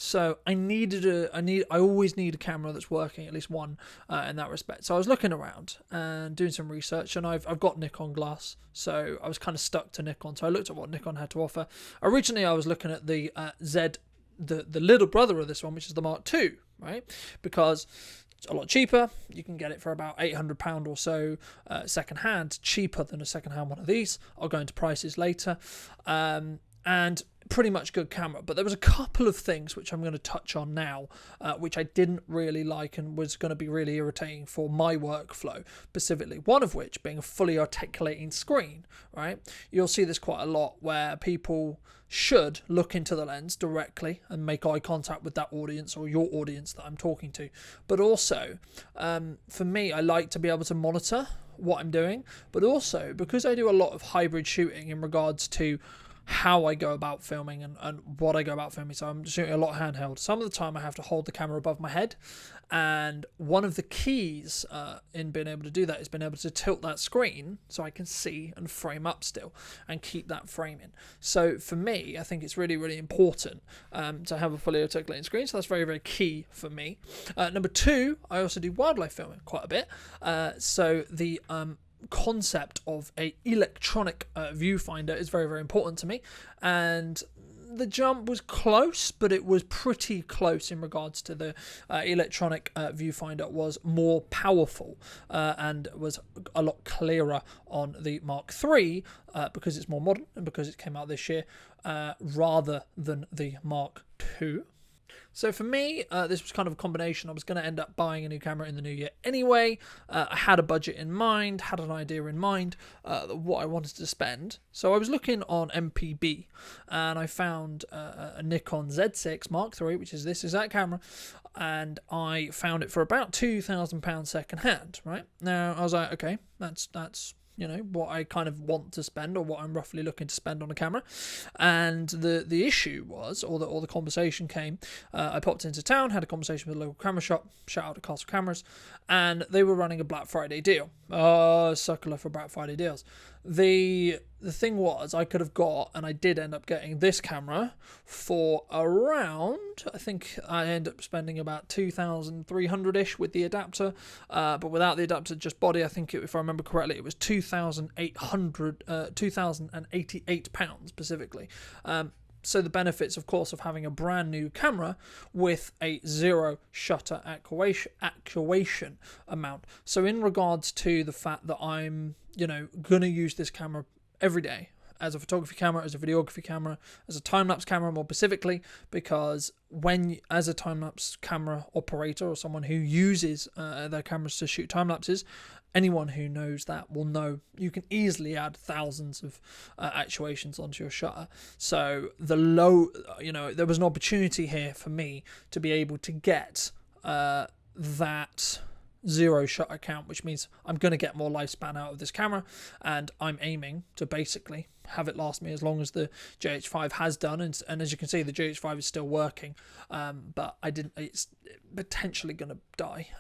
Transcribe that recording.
So I always need a camera that's working, at least one, in that respect. So I was looking around and doing some research, and I've got Nikon glass, so I was kind of stuck to Nikon. So I looked at what Nikon had to offer. Originally, I was looking at the the little brother of this one, which is the Mark II, right? Because it's a lot cheaper. You can get it for about £800 or so second hand, cheaper than a second hand one of these. I'll go into prices later. And pretty much good camera. But there was a couple of things which I'm going to touch on now, which I didn't really like and was going to be really irritating for my workflow specifically. One of which being a fully articulating screen, right? You'll see this quite a lot where people should look into the lens directly and make eye contact with that audience or your audience that I'm talking to. But also, for me, I like to be able to monitor what I'm doing, but also because I do a lot of hybrid shooting in regards to how I go about filming and what I go about filming. So I'm shooting a lot handheld. Some of the time I have to hold the camera above my head, and one of the keys in being able to do that is being able to tilt that screen so I can see and frame up still and keep that framing. So for me, I think it's really, really important to have a fully articulating screen. So that's very, very key for me. Number two, I also do wildlife filming quite a bit. So the concept of a electronic viewfinder is very, very important to me, and the jump was close, but it was pretty close in regards to the electronic viewfinder was more powerful and was a lot clearer on the Mark III because it's more modern and because it came out this year rather than the Mark II. So for me, this was kind of a combination. I was going to end up buying a new camera in the new year anyway. I had a budget in mind, had an idea in mind what I wanted to spend. So I was looking on MPB and I found a Nikon Z6 Mark III, which is this exact camera, and I found it for about £2,000 second hand, right? Now I was like, okay, that's what I kind of want to spend or what I'm roughly looking to spend on a camera. And the issue was, or the conversation came, I popped into town, had a conversation with a local camera shop, shout out to Castle Cameras, and they were running a Black Friday deal. Suckler for Black Friday deals. The thing was, I could have got, and I did end up getting this camera for around, I think I ended up spending about 2,300-ish with the adapter, but without the adapter, just body, I think if I remember correctly, it was £2,088 specifically. So the benefits, of course, of having a brand new camera with a zero shutter actuation amount. So in regards to the fact that I'm, going to use this camera every day as a photography camera, as a videography camera, as a time-lapse camera more specifically, because as a time-lapse camera operator or someone who uses their cameras to shoot time-lapses, anyone who knows that will know you can easily add thousands of actuations onto your shutter. So there was an opportunity here for me to be able to get that zero shutter count, which means I'm going to get more lifespan out of this camera, and I'm aiming to basically have it last me as long as the GH5 has done, and as you can see, the GH5 is still working, but it's potentially going to die